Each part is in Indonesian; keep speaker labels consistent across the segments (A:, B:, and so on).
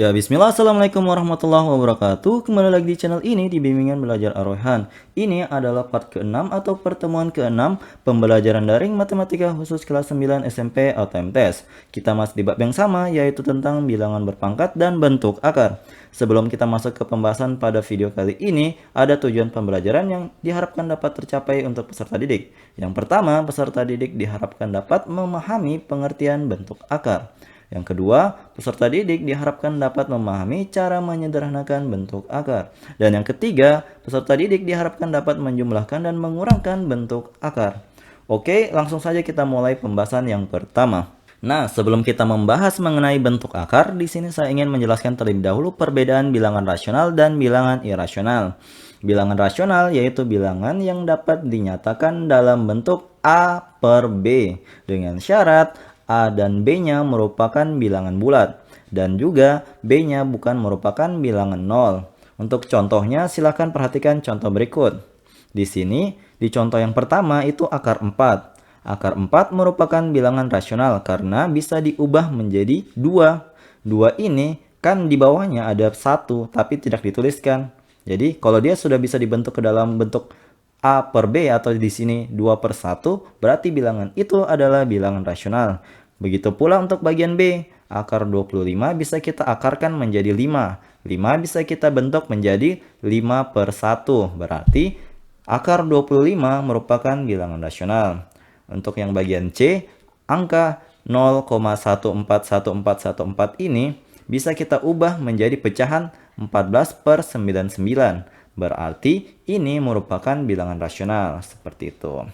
A: Ya, bismillah, assalamualaikum warahmatullahi wabarakatuh. Kembali lagi di channel ini di Bimbingan Belajar Ar-Rayhan. Ini adalah part ke-6 atau pertemuan ke-6 pembelajaran daring matematika khusus kelas 9 SMP atau MTS. Kita masih di bab yang sama, yaitu tentang bilangan berpangkat dan bentuk akar. Sebelum kita masuk ke pembahasan pada video kali ini, ada tujuan pembelajaran yang diharapkan dapat tercapai untuk peserta didik. Yang pertama, peserta didik diharapkan dapat memahami pengertian bentuk akar. Yang kedua, peserta didik diharapkan dapat memahami cara menyederhanakan bentuk akar. Dan yang ketiga, peserta didik diharapkan dapat menjumlahkan dan mengurangkan bentuk akar. Oke, langsung saja kita mulai pembahasan yang pertama. Nah, sebelum kita membahas mengenai bentuk akar, di sini saya ingin menjelaskan terlebih dahulu perbedaan bilangan rasional dan bilangan irasional. Bilangan rasional yaitu bilangan yang dapat dinyatakan dalam bentuk A per B dengan syarat A dan B-nya merupakan bilangan bulat dan juga B-nya bukan merupakan bilangan 0. Untuk contohnya silahkan perhatikan contoh berikut. Di sini, di contoh yang pertama itu akar 4. Akar 4 merupakan bilangan rasional karena bisa diubah menjadi 2. 2 ini kan di bawahnya ada 1 tapi tidak dituliskan. Jadi kalau dia sudah bisa dibentuk ke dalam bentuk A per B atau di sini 2 per 1, berarti bilangan itu adalah bilangan rasional. Begitu pula untuk bagian B, akar 25 bisa kita akarkan menjadi 5. 5 bisa kita bentuk menjadi 5 per 1, berarti akar 25 merupakan bilangan rasional. Untuk yang bagian C, angka 0,141414 ini bisa kita ubah menjadi pecahan 14 per 99. Berarti ini merupakan bilangan rasional, seperti itu.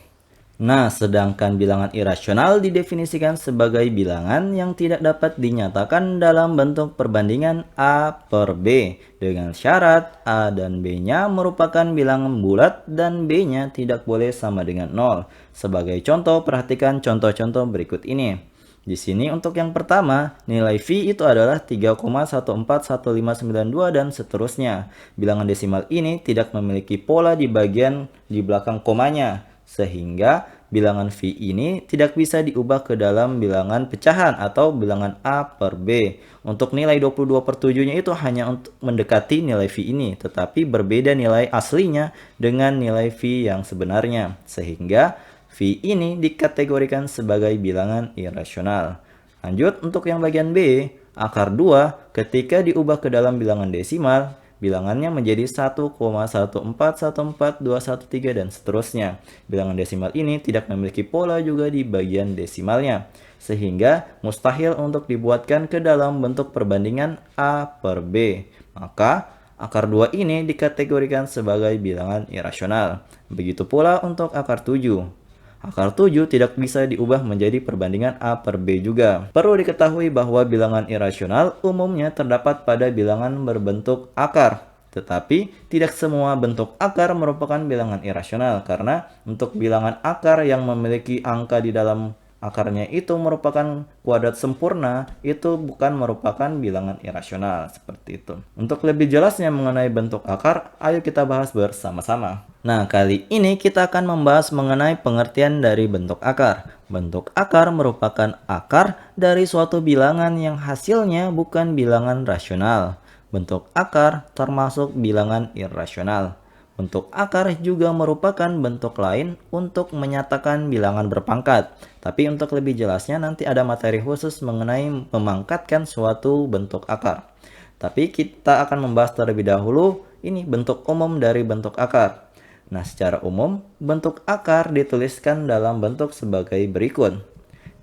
A: Nah, sedangkan bilangan irasional didefinisikan sebagai bilangan yang tidak dapat dinyatakan dalam bentuk perbandingan A per B dengan syarat A dan B-nya merupakan bilangan bulat dan B-nya tidak boleh sama dengan 0. Sebagai contoh, perhatikan contoh-contoh berikut ini. Di sini untuk yang pertama, nilai V itu adalah 3,141592 dan seterusnya. Bilangan desimal ini tidak memiliki pola di bagian di belakang komanya, sehingga bilangan V ini tidak bisa diubah ke dalam bilangan pecahan atau bilangan A per B. Untuk nilai 22 per 7-nya itu hanya untuk mendekati nilai V ini, tetapi berbeda nilai aslinya dengan nilai V yang sebenarnya, sehingga V ini dikategorikan sebagai bilangan irasional. Lanjut untuk yang bagian B, akar 2 ketika diubah ke dalam bilangan desimal, bilangannya menjadi 1,1414213 dan seterusnya. Bilangan desimal ini tidak memiliki pola juga di bagian desimalnya, sehingga mustahil untuk dibuatkan ke dalam bentuk perbandingan A per B. Maka akar 2 ini dikategorikan sebagai bilangan irasional. Begitu pula untuk akar 7. Akar 7 tidak bisa diubah menjadi perbandingan A per B juga. Perlu diketahui bahwa bilangan irasional umumnya terdapat pada bilangan berbentuk akar. Tetapi tidak semua bentuk akar merupakan bilangan irasional karena untuk bilangan akar yang memiliki angka di dalam akarnya itu merupakan kuadrat sempurna, itu bukan merupakan bilangan irasional, seperti itu. Untuk lebih jelasnya mengenai bentuk akar, ayo kita bahas bersama-sama. Nah, kali ini kita akan membahas mengenai pengertian dari bentuk akar. Bentuk akar merupakan akar dari suatu bilangan yang hasilnya bukan bilangan rasional. Bentuk akar termasuk bilangan irasional. Bentuk akar juga merupakan bentuk lain untuk menyatakan bilangan berpangkat. Tapi untuk lebih jelasnya nanti ada materi khusus mengenai memangkatkan suatu bentuk akar. Tapi kita akan membahas terlebih dahulu ini bentuk umum dari bentuk akar. Nah, secara umum bentuk akar dituliskan dalam bentuk sebagai berikut.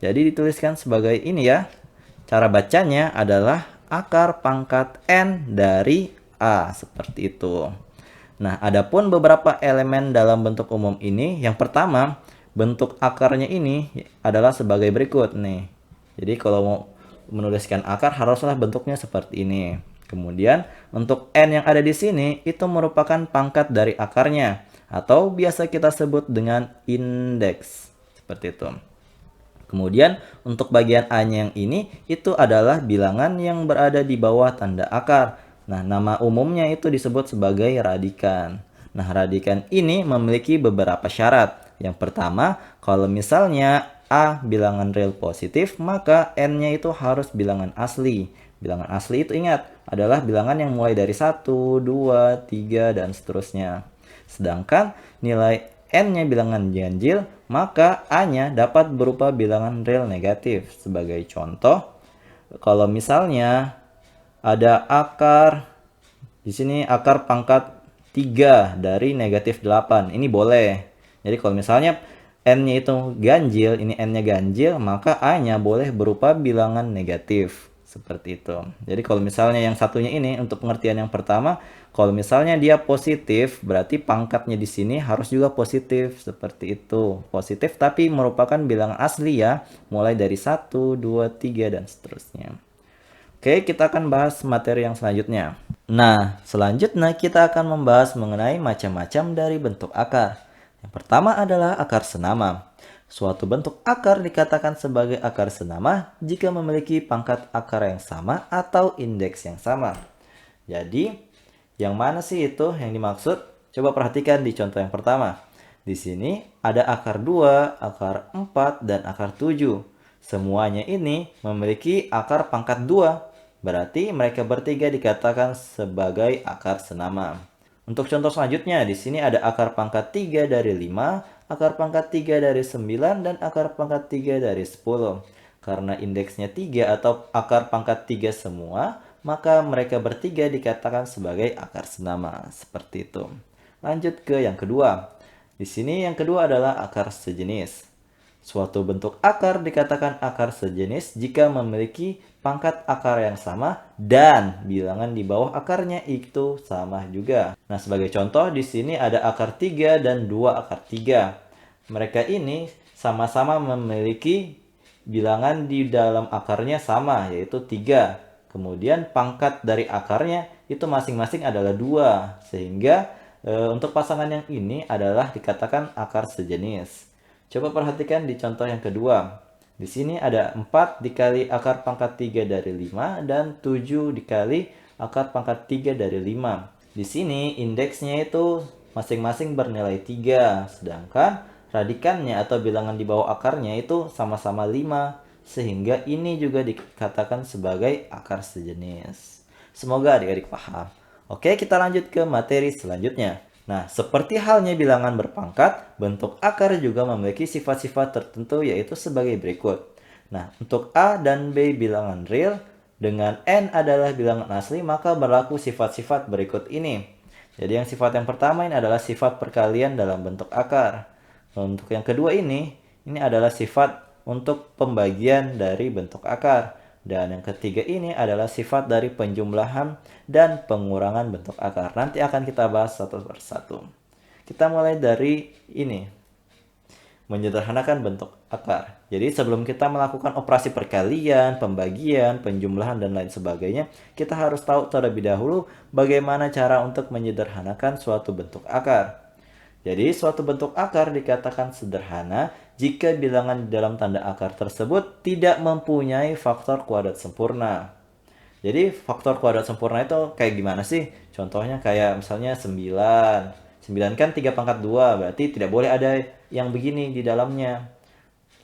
A: Jadi dituliskan sebagai ini ya. Cara bacanya adalah akar pangkat N dari A, seperti itu. Nah, adapun beberapa elemen dalam bentuk umum ini, yang pertama, bentuk akarnya ini adalah sebagai berikut nih. Jadi kalau mau menuliskan akar haruslah bentuknya seperti ini. Kemudian untuk N yang ada di sini itu merupakan pangkat dari akarnya atau biasa kita sebut dengan indeks. Seperti itu. Kemudian untuk bagian A-nya yang ini itu adalah bilangan yang berada di bawah tanda akar. Nah, nama umumnya itu disebut sebagai radikan. Nah, radikan ini memiliki beberapa syarat. Yang pertama, kalau misalnya A bilangan real positif, maka N-nya itu harus bilangan asli. Bilangan asli itu ingat, adalah bilangan yang mulai dari 1, 2, 3, dan seterusnya. Sedangkan nilai n-nya bilangan ganjil, maka a-nya dapat berupa bilangan real negatif. Sebagai contoh, kalau misalnya ada akar, di sini akar pangkat 3 dari negatif 8. Ini boleh. Jadi kalau misalnya n-nya itu ganjil, ini n-nya ganjil, maka a-nya boleh berupa bilangan negatif. Seperti itu. Jadi kalau misalnya yang satunya ini, untuk pengertian yang pertama, kalau misalnya dia positif, berarti pangkatnya di sini harus juga positif. Seperti itu. Positif tapi merupakan bilangan asli ya. Mulai dari 1, 2, 3, dan seterusnya. Oke, kita akan bahas materi yang selanjutnya. Nah, selanjutnya kita akan membahas mengenai macam-macam dari bentuk akar. Yang pertama adalah akar senama. Suatu bentuk akar dikatakan sebagai akar senama jika memiliki pangkat akar yang sama atau indeks yang sama. Jadi, yang mana sih itu yang dimaksud? Coba perhatikan di contoh yang pertama. Di sini ada akar 2, akar 4, dan akar 7. Semuanya ini memiliki akar pangkat 2. Berarti mereka bertiga dikatakan sebagai akar senama. Untuk contoh selanjutnya, di sini ada akar pangkat 3 dari 5, akar pangkat 3 dari 9, dan akar pangkat 3 dari 10. Karena indeksnya 3 atau akar pangkat 3 semua, maka mereka bertiga dikatakan sebagai akar senama. Seperti itu. Lanjut ke yang kedua. Di sini yang kedua adalah akar sejenis. Suatu bentuk akar dikatakan akar sejenis jika memiliki pangkat akar yang sama dan bilangan di bawah akarnya itu sama juga. Nah, sebagai contoh di sini ada akar 3 dan 2 akar 3. Mereka ini sama-sama memiliki bilangan di dalam akarnya sama, yaitu 3. Kemudian pangkat dari akarnya itu masing-masing adalah 2. Sehingga untuk pasangan yang ini adalah dikatakan akar sejenis. Coba perhatikan di contoh yang kedua. Di sini ada 4 dikali akar pangkat 3 dari 5 dan 7 dikali akar pangkat 3 dari 5. Di sini indeksnya itu masing-masing bernilai 3, sedangkan radikannya atau bilangan di bawah akarnya itu sama-sama 5, sehingga ini juga dikatakan sebagai akar sejenis. Semoga adik-adik paham. Oke, kita lanjut ke materi selanjutnya. Nah, seperti halnya bilangan berpangkat, bentuk akar juga memiliki sifat-sifat tertentu yaitu sebagai berikut. Nah, untuk A dan B bilangan real, dengan N adalah bilangan asli, maka berlaku sifat-sifat berikut ini. Jadi yang sifat yang pertama ini adalah sifat perkalian dalam bentuk akar. Untuk yang kedua ini adalah sifat untuk pembagian dari bentuk akar. Dan yang ketiga ini adalah sifat dari penjumlahan dan pengurangan bentuk akar. Nanti akan kita bahas satu persatu. Kita mulai dari ini, menyederhanakan bentuk akar. Jadi sebelum kita melakukan operasi perkalian, pembagian, penjumlahan, dan lain sebagainya, kita harus tahu terlebih dahulu bagaimana cara untuk menyederhanakan suatu bentuk akar. Jadi suatu bentuk akar dikatakan sederhana jika bilangan di dalam tanda akar tersebut tidak mempunyai faktor kuadrat sempurna. Jadi faktor kuadrat sempurna itu kayak gimana sih? Contohnya kayak misalnya 9. 9 kan 3 pangkat 2, berarti tidak boleh ada yang begini di dalamnya.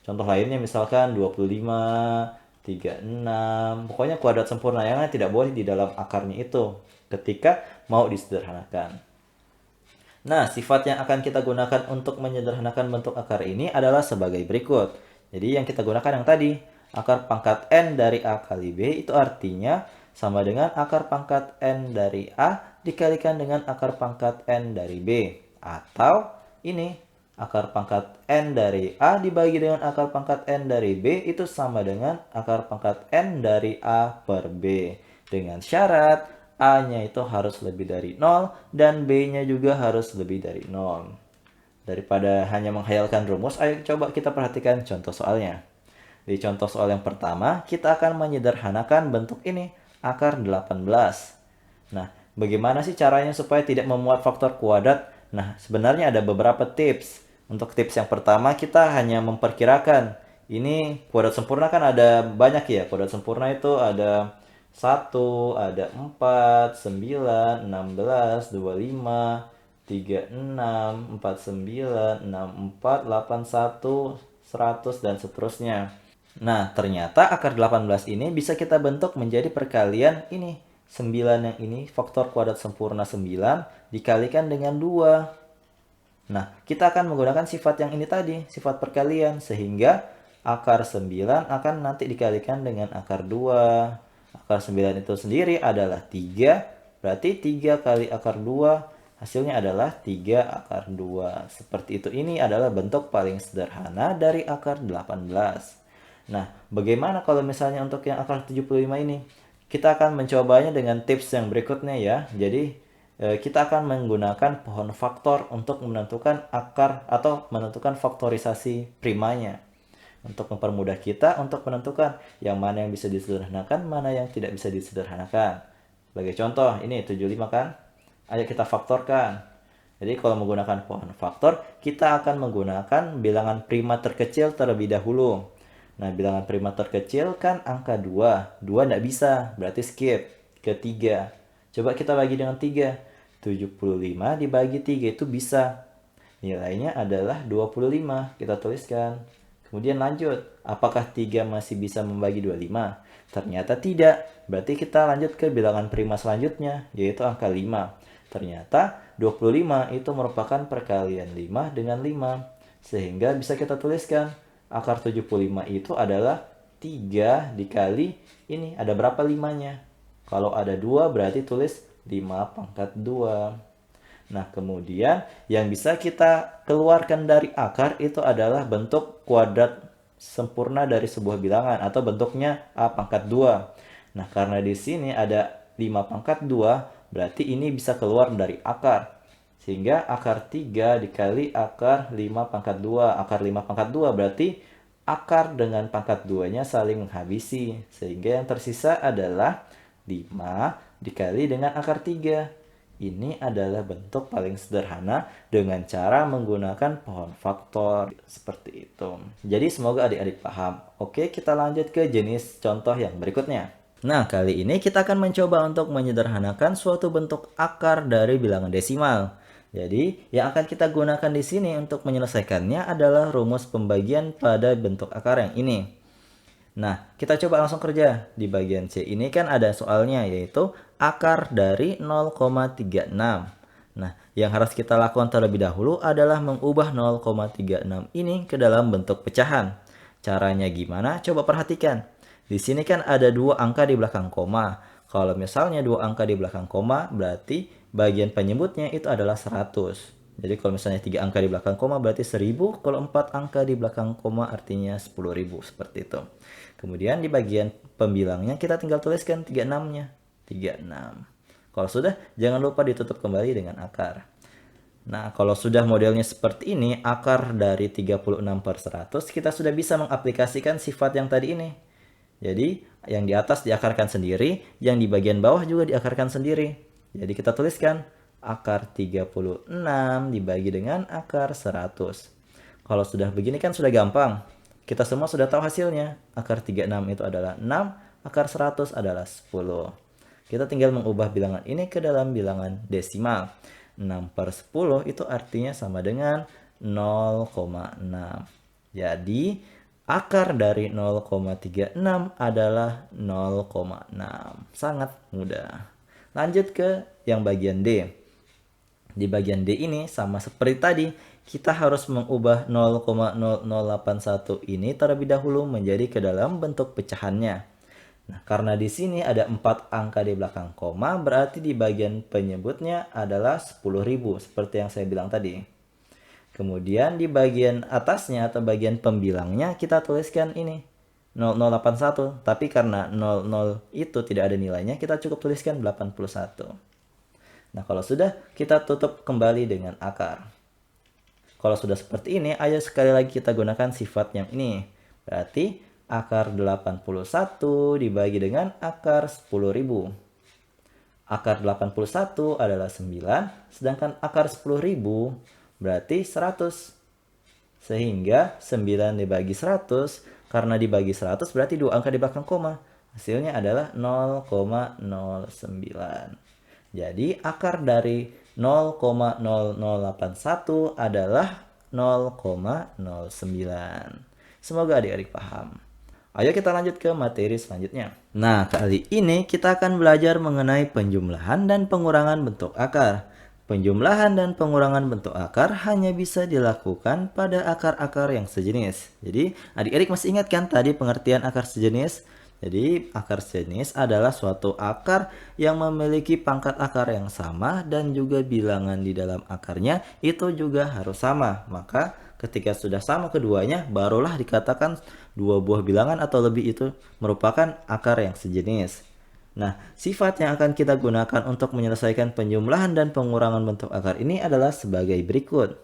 A: Contoh lainnya misalkan 25, 36. Pokoknya kuadrat sempurna yang tidak boleh di dalam akarnya itu ketika mau disederhanakan. Nah, sifat yang akan kita gunakan untuk menyederhanakan bentuk akar ini adalah sebagai berikut. Jadi yang kita gunakan yang tadi, akar pangkat N dari A kali B itu artinya sama dengan akar pangkat N dari A dikalikan dengan akar pangkat N dari B. Atau ini, akar pangkat N dari A dibagi dengan akar pangkat N dari B itu sama dengan akar pangkat N dari A per B. Dengan syarat A-nya itu harus lebih dari 0 dan B-nya juga harus lebih dari 0. Daripada hanya menghayalkan rumus, ayo coba kita perhatikan contoh soalnya. Di contoh soal yang pertama, kita akan menyederhanakan bentuk ini, akar 18. Nah, bagaimana sih caranya supaya tidak memuat faktor kuadrat? Nah, sebenarnya ada beberapa tips. Untuk tips yang pertama, kita hanya memperkirakan. Ini kuadrat sempurna kan ada banyak ya. Kuadrat sempurna itu ada 1, ada 4, 9, 16, 25, 36, 49, 64, 81, 100, dan seterusnya. Nah, ternyata akar 18 ini bisa kita bentuk menjadi perkalian ini. 9 yang ini, faktor kuadrat sempurna 9 dikalikan dengan 2. Nah, kita akan menggunakan sifat yang ini tadi, sifat perkalian. Sehingga akar 9 akan nanti dikalikan dengan akar 2. Akar 9 itu sendiri adalah 3, berarti 3 kali akar 2, hasilnya adalah 3 akar 2. Seperti itu, ini adalah bentuk paling sederhana dari akar 18. Nah, bagaimana kalau misalnya untuk yang akar 75 ini? Kita akan mencobanya dengan tips yang berikutnya ya. Jadi, kita akan menggunakan pohon faktor untuk menentukan akar atau menentukan faktorisasi primanya. Untuk mempermudah kita untuk menentukan yang mana yang bisa disederhanakan, mana yang tidak bisa disederhanakan. Sebagai contoh, ini 75 kan? Ayo kita faktorkan. Jadi kalau menggunakan pohon faktor, kita akan menggunakan bilangan prima terkecil terlebih dahulu. Nah, bilangan prima terkecil kan angka 2. 2 tidak bisa, berarti skip. Ke 3. Coba kita bagi dengan 3. 75 dibagi 3 itu bisa. Nilainya adalah 25. Kita tuliskan. Kemudian lanjut. Apakah 3 masih bisa membagi 25? Ternyata tidak. Berarti kita lanjut ke bilangan prima selanjutnya, yaitu angka 5. Ternyata 25 itu merupakan perkalian 5 dengan 5. Sehingga bisa kita tuliskan. Akar 75 itu adalah 3 dikali ini. Ada berapa 5-nya? Kalau ada 2 berarti tulis 5 pangkat 2. Nah, kemudian yang bisa kita keluarkan dari akar itu adalah bentuk kuadrat sempurna dari sebuah bilangan atau bentuknya A pangkat 2. Nah, karena di sini ada 5 pangkat 2, berarti ini bisa keluar dari akar. Sehingga akar 3 dikali akar 5 pangkat 2. Akar 5 pangkat 2 berarti akar dengan pangkat 2-nya saling menghabisi. Sehingga yang tersisa adalah 5 dikali dengan akar 3. Ini adalah bentuk paling sederhana dengan cara menggunakan pohon faktor. Seperti itu. Jadi semoga adik-adik paham. Oke, kita lanjut ke jenis contoh yang berikutnya. Nah, kali ini kita akan mencoba untuk menyederhanakan suatu bentuk akar dari bilangan desimal. Jadi, yang akan kita gunakan di sini untuk menyelesaikannya adalah rumus pembagian pada bentuk akar yang ini. Nah, kita coba langsung kerja. Di bagian C ini kan ada soalnya, yaitu akar dari 0,36. Nah, yang harus kita lakukan terlebih dahulu adalah mengubah 0,36 ini ke dalam bentuk pecahan. Caranya gimana? Coba perhatikan. Di sini kan ada 2 angka di belakang koma. Kalau misalnya 2 angka di belakang koma, berarti bagian penyebutnya itu adalah 100. Jadi kalau misalnya 3 angka di belakang koma berarti 1000, kalau 4 angka di belakang koma artinya 10.000, seperti itu. Kemudian di bagian pembilangnya kita tinggal tuliskan 36-nya. 36. Kalau sudah, jangan lupa ditutup kembali dengan akar. Nah, kalau sudah modelnya seperti ini, akar dari 36/100, kita sudah bisa mengaplikasikan sifat yang tadi ini. Jadi, yang di atas diakarkan sendiri, yang di bagian bawah juga diakarkan sendiri. Jadi, kita tuliskan akar 36 dibagi dengan akar 100. Kalau sudah begini kan sudah gampang. Kita semua sudah tahu hasilnya. Akar 36 itu adalah 6, akar 100 adalah 10. Kita tinggal mengubah bilangan ini ke dalam bilangan desimal. 6/10 itu artinya sama dengan 0,6. Jadi, akar dari 0,36 adalah 0,6. Sangat mudah. Lanjut ke yang bagian D. Di bagian D ini sama seperti tadi, kita harus mengubah 0,0081 ini terlebih dahulu menjadi ke dalam bentuk pecahannya. Nah, karena di sini ada 4 angka di belakang koma, berarti di bagian penyebutnya adalah 10.000, seperti yang saya bilang tadi. Kemudian di bagian atasnya atau bagian pembilangnya kita tuliskan ini 0081. Tapi karena 00 itu tidak ada nilainya, kita cukup tuliskan 81. Nah, kalau sudah, kita tutup kembali dengan akar. Kalau sudah seperti ini, ayo sekali lagi kita gunakan sifat yang ini. Berarti akar 81 dibagi dengan akar 10.000. Akar 81 adalah 9, sedangkan akar 10.000 berarti 100. Sehingga 9 dibagi 100, karena dibagi 100 berarti 2 angka di belakang koma. Hasilnya adalah 0,09. Jadi akar dari 0,0081 adalah 0,09. Semoga adik-adik paham. Ayo kita lanjut ke materi selanjutnya. Nah, kali ini kita akan belajar mengenai penjumlahan dan pengurangan bentuk akar. Penjumlahan dan pengurangan bentuk akar hanya bisa dilakukan pada akar-akar yang sejenis. Jadi, adik-adik masih ingat kan tadi pengertian akar sejenis? Jadi, akar sejenis adalah suatu akar yang memiliki pangkat akar yang sama dan juga bilangan di dalam akarnya itu juga harus sama. Maka, ketika sudah sama keduanya, barulah dikatakan dua buah bilangan atau lebih itu merupakan akar yang sejenis. Nah, sifat yang akan kita gunakan untuk menyelesaikan penjumlahan dan pengurangan bentuk akar ini adalah sebagai berikut.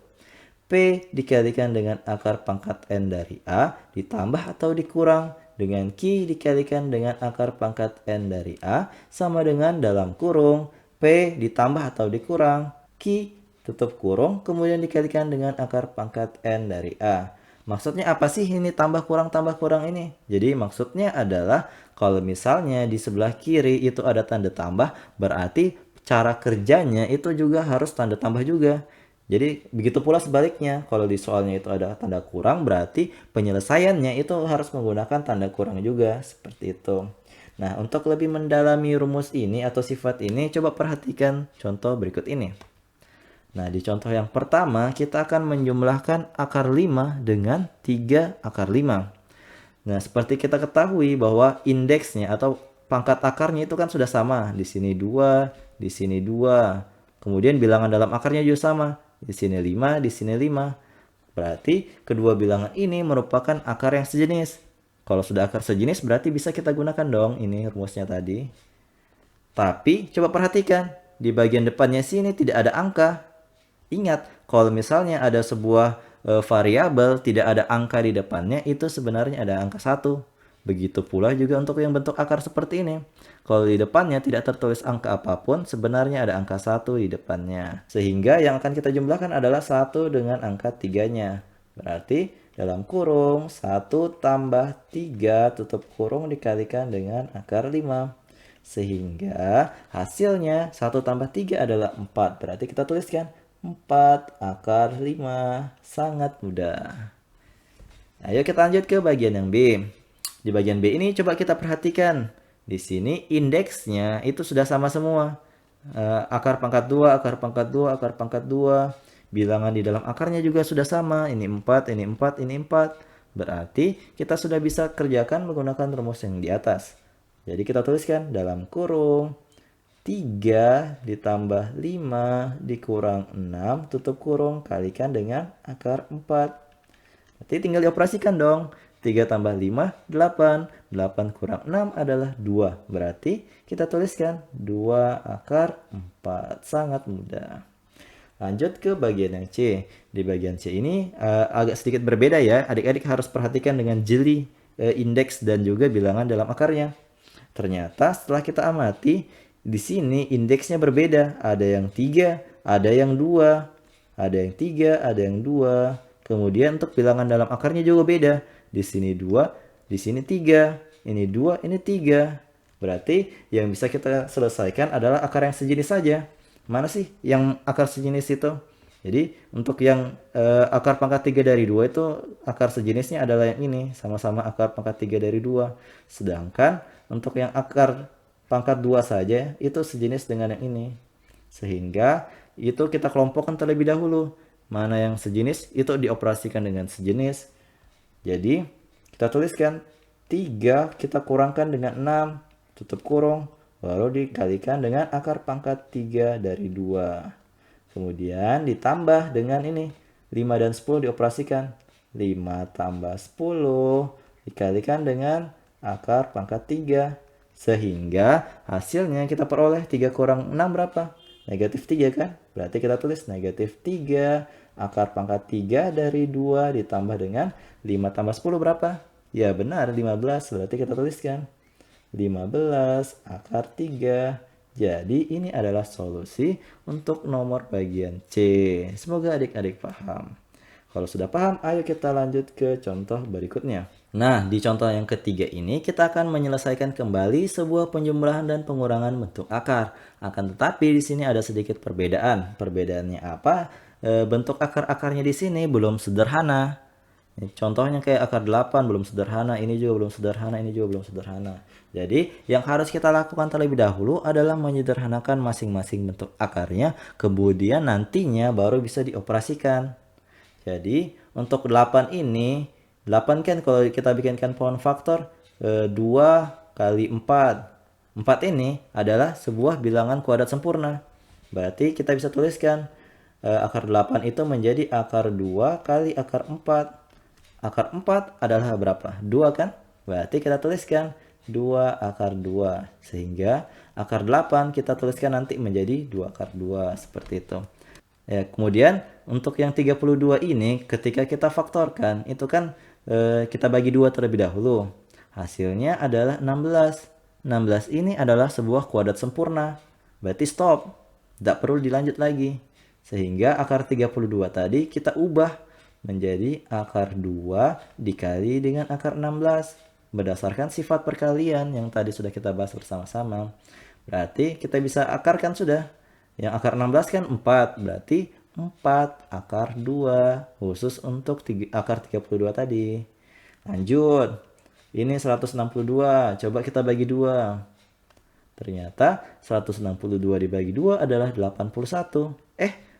A: P dikalikan dengan akar pangkat N dari A ditambah atau dikurang dengan Q dikalikan dengan akar pangkat N dari A sama dengan dalam kurung P ditambah atau dikurang Q tutup kurung kemudian dikalikan dengan akar pangkat N dari A. Maksudnya apa sih ini tambah kurang ini? Jadi maksudnya adalah kalau misalnya di sebelah kiri itu ada tanda tambah, berarti cara kerjanya itu juga harus tanda tambah juga. Jadi begitu pula sebaliknya, kalau di soalnya itu ada tanda kurang, berarti penyelesaiannya itu harus menggunakan tanda kurang juga, seperti itu. Nah, untuk lebih mendalami rumus ini atau sifat ini, coba perhatikan contoh berikut ini. Nah, di contoh yang pertama, kita akan menjumlahkan akar 5 dengan 3 akar 5. Nah, seperti kita ketahui bahwa indeksnya atau pangkat akarnya itu kan sudah sama. Di sini 2, di sini 2. Kemudian bilangan dalam akarnya juga sama. Di sini 5, di sini 5. Berarti kedua bilangan ini merupakan akar yang sejenis. Kalau sudah akar sejenis berarti bisa kita gunakan dong ini rumusnya tadi. Tapi coba perhatikan, di bagian depannya sini tidak ada angka. Ingat, kalau misalnya ada sebuah variabel tidak ada angka di depannya, itu sebenarnya ada angka 1. Begitu pula juga untuk yang bentuk akar seperti ini. Kalau di depannya tidak tertulis angka apapun, sebenarnya ada angka 1 di depannya. Sehingga yang akan kita jumlahkan adalah 1 dengan angka 3-nya. Berarti dalam kurung 1 tambah 3 tutup kurung dikalikan dengan akar 5. Sehingga hasilnya 1 tambah 3 adalah 4. Berarti kita tuliskan 4 akar 5. Sangat mudah. Ayo kita lanjut ke bagian yang B. Di bagian B ini coba kita perhatikan. Di sini indeksnya itu sudah sama semua. Akar pangkat 2, akar pangkat 2, akar pangkat 2. Bilangan di dalam akarnya juga sudah sama. Ini 4, ini 4, ini 4. Berarti kita sudah bisa kerjakan menggunakan rumus yang di atas. Jadi kita tuliskan dalam kurung 3 ditambah 5 dikurang 6 tutup kurung kalikan dengan akar 4. Berarti tinggal dioperasikan dong. 3 tambah 5, 8. 8 kurang 6 adalah 2. Berarti kita tuliskan 2 akar 4. Sangat mudah. Lanjut ke bagian yang C. Di bagian C ini agak sedikit berbeda ya. Adik-adik harus perhatikan dengan jeli indeks dan juga bilangan dalam akarnya. Ternyata setelah kita amati, di sini indeksnya berbeda. Ada yang 3, ada yang 2. Ada yang 3, ada yang 2. Kemudian untuk bilangan dalam akarnya juga beda. Di sini 2, di sini 3. Ini 2, ini 3. Berarti yang bisa kita selesaikan adalah akar yang sejenis saja. Mana sih yang akar sejenis itu? Jadi untuk yang akar pangkat 3 dari 2 itu akar sejenisnya adalah yang ini. Sama-sama akar pangkat 3 dari 2. Sedangkan untuk yang akar pangkat 2 saja itu sejenis dengan yang ini. Sehingga itu kita kelompokkan terlebih dahulu. Mana yang sejenis itu dioperasikan dengan sejenis. Jadi kita tuliskan 3 kita kurangkan dengan 6 tutup kurung. Lalu dikalikan dengan akar pangkat 3 dari 2. Kemudian ditambah dengan ini. 5 dan 10 dioperasikan. 5 tambah 10 dikalikan dengan akar pangkat 3. Sehingga hasilnya kita peroleh 3 kurang 6 berapa? Negatif 3 kan? Berarti kita tulis negatif 3 akar pangkat 3 dari 2 ditambah dengan 5 tambah 10 berapa? Ya benar 15. Berarti kita tuliskan 15 akar 3. Jadi ini adalah solusi untuk nomor bagian C. Semoga adik-adik paham. Kalau sudah paham, ayo kita lanjut ke contoh berikutnya. Nah, di contoh yang ketiga ini kita akan menyelesaikan kembali sebuah penjumlahan dan pengurangan bentuk akar. Akan tetapi di sini ada sedikit perbedaan. Perbedaannya apa? Bentuk akar-akarnya di sini belum sederhana. Contohnya kayak akar 8 belum sederhana, ini juga belum sederhana, ini juga belum sederhana. Jadi yang harus kita lakukan terlebih dahulu adalah menyederhanakan masing-masing bentuk akarnya, kemudian nantinya baru bisa dioperasikan. Jadi untuk 8 ini, 8 kan kalau kita bikinkan pohon faktor 2 kali 4. 4 ini adalah sebuah bilangan kuadrat sempurna. Berarti kita bisa tuliskan akar 8 itu menjadi akar 2 kali akar 4. Akar 4 adalah berapa? 2 kan? Berarti kita tuliskan 2 akar 2. Sehingga akar 8 kita tuliskan nanti menjadi 2 akar 2. Seperti itu. Ya, kemudian untuk yang 32 ini ketika kita faktorkan itu kan kita bagi 2 terlebih dahulu. Hasilnya adalah 16. 16 ini adalah sebuah kuadrat sempurna. Berarti stop. Tidak perlu dilanjut lagi. Sehingga akar 32 tadi kita ubah menjadi akar 2 dikali dengan akar 16 berdasarkan sifat perkalian yang tadi sudah kita bahas bersama-sama. Berarti kita bisa akarkan sudah. Yang akar 16 kan 4, berarti 4 akar 2 khusus untuk akar 32 tadi. Lanjut. Ini 162, coba kita bagi 2. Ternyata 162 dibagi 2 adalah 81.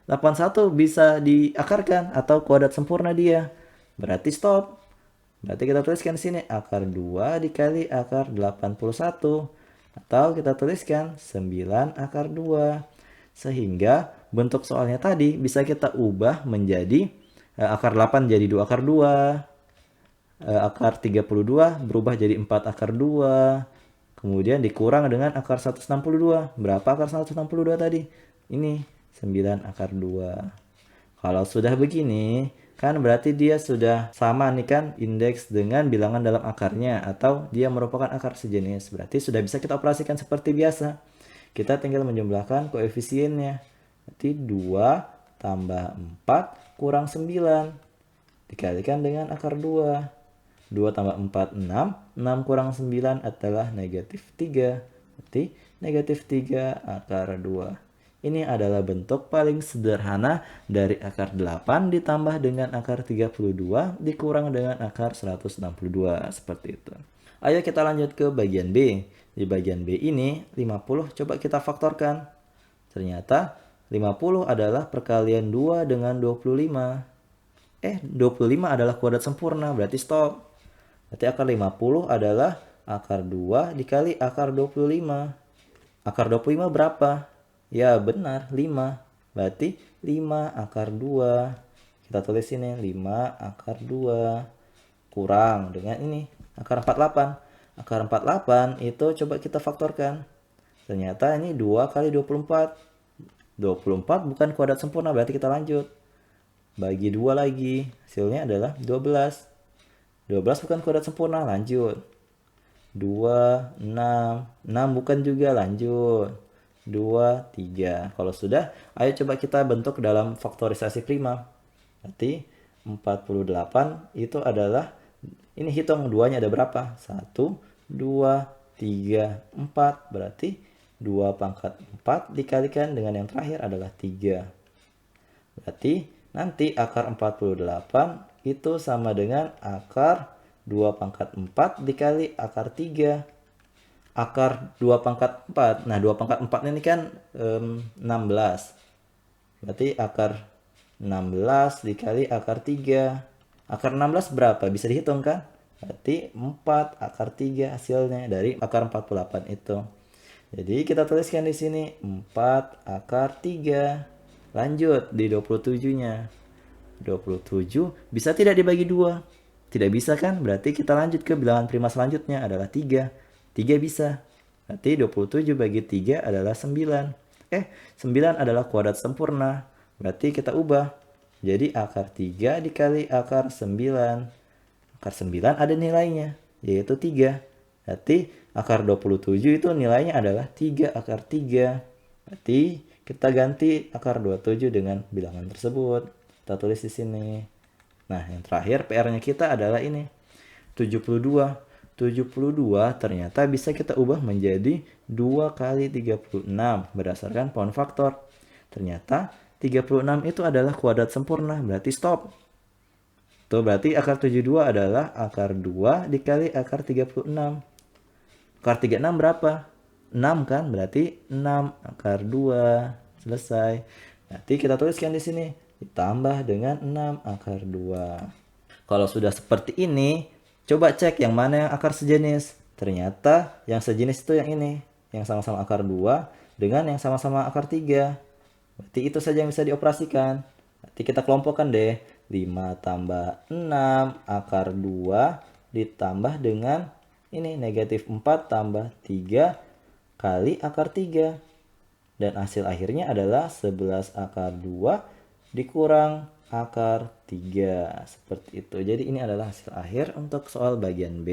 A: 81 bisa diakarkan atau kuadrat sempurna dia. Berarti stop. Berarti kita tuliskan di sini akar 2 dikali akar 81. Atau kita tuliskan 9 akar 2. Sehingga bentuk soalnya tadi bisa kita ubah menjadi akar 8 jadi 2 akar 2. Akar 32 berubah jadi 4 akar 2. Kemudian dikurang dengan akar 162. Berapa akar 162 tadi? Ini 9 akar 2. Kalau sudah begini, kan berarti dia sudah sama nih kan indeks dengan bilangan dalam akarnya atau dia merupakan akar sejenis. Berarti sudah bisa kita operasikan seperti biasa. Kita tinggal menjumlahkan koefisiennya. Berarti 2 tambah 4 kurang 9 dikalikan dengan akar 2. 2 tambah 4, 6. 6 kurang 9 adalah negatif 3. Berarti negatif 3 akar 2. Ini adalah bentuk paling sederhana dari akar 8 ditambah dengan akar 32 dikurang dengan akar 162. Seperti itu. Ayo kita lanjut ke bagian B. Di bagian B ini 50 coba kita faktorkan. Ternyata 50 adalah perkalian 2 dengan 25. 25 adalah kuadrat sempurna, berarti stop. Berarti akar 50 adalah akar 2 dikali akar 25. Akar 25 berapa? Ya benar, 5. Berarti 5 akar 2. Kita tulis ini 5 akar 2. Kurang dengan ini, akar 48. Akar 48 itu coba kita faktorkan. Ternyata ini 2 kali 24. 24 bukan kuadrat sempurna, berarti kita lanjut. Bagi 2 lagi, hasilnya adalah 12. 12 bukan kuadrat sempurna, lanjut. 2, 6. 6 bukan juga, lanjut. 2, 3. Kalau sudah, ayo coba kita bentuk dalam faktorisasi prima. Berarti 48 itu adalah, ini hitung 2-nya ada berapa? 1, 2, 3, 4. Berarti 2 pangkat 4 dikalikan dengan yang terakhir adalah 3. Berarti nanti akar 48 itu sama dengan akar 2 pangkat 4 dikali akar 3. Akar 2 pangkat 4. Nah, 2 pangkat 4 ini kan 16. Berarti akar 16 dikali akar 3. Akar 16 berapa? Bisa dihitung kan? Berarti 4 akar 3 hasilnya dari akar 48 itu. Jadi kita tuliskan di sini 4 akar 3. Lanjut di 27-nya. 27 bisa tidak dibagi 2? Tidak bisa kan? Berarti kita lanjut ke bilangan prima selanjutnya adalah 3. 3 bisa. Berarti 27 bagi 3 adalah 9. 9 adalah kuadrat sempurna. Berarti kita ubah. Jadi akar 3 dikali akar 9. Akar 9 ada nilainya, yaitu 3. Berarti akar 27 itu nilainya adalah 3 akar 3. Berarti kita ganti akar 27 dengan bilangan tersebut. Kita tulis di sini. Nah, yang terakhir PR-nya kita adalah ini. 72. 72 ternyata bisa kita ubah menjadi 2 kali 36 berdasarkan pound faktor. Ternyata 36 itu adalah kuadrat sempurna, berarti stop. Tuh berarti akar 72 adalah akar 2 dikali akar 36. Akar 36 berapa? 6 kan? Berarti 6 akar 2. Selesai. Nanti kita tuliskan di sini. Ditambah dengan 6 akar 2. Kalau sudah seperti ini, coba cek yang mana yang akar sejenis. Ternyata yang sejenis itu yang ini. Yang sama-sama akar 2 dengan yang sama-sama akar 3. Berarti itu saja yang bisa dioperasikan. Nanti kita kelompokkan deh. 5 tambah 6 akar 2 ditambah dengan ini negatif 4 tambah 3 kali akar 3. Dan hasil akhirnya adalah 11 akar 2 dikurang akar 3. Seperti itu. Jadi ini adalah hasil akhir untuk soal bagian B.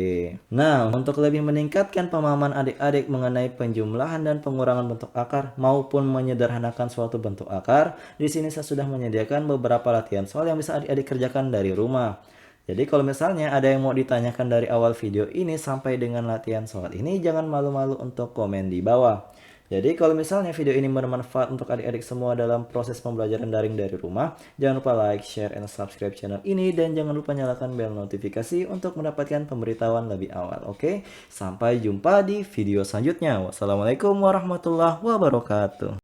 A: Nah, untuk lebih meningkatkan pemahaman adik-adik mengenai penjumlahan dan pengurangan bentuk akar maupun menyederhanakan suatu bentuk akar, di sini saya sudah menyediakan beberapa latihan soal yang bisa adik-adik kerjakan dari rumah. Jadi kalau misalnya ada yang mau ditanyakan dari awal video ini sampai dengan latihan soal ini, jangan malu-malu untuk komen di bawah. Jadi kalau misalnya video ini bermanfaat untuk adik-adik semua dalam proses pembelajaran daring dari rumah, jangan lupa like, share, and subscribe channel ini, dan jangan lupa nyalakan bel notifikasi untuk mendapatkan pemberitahuan lebih awal. Oke, sampai jumpa di video selanjutnya. Wassalamualaikum warahmatullahi wabarakatuh.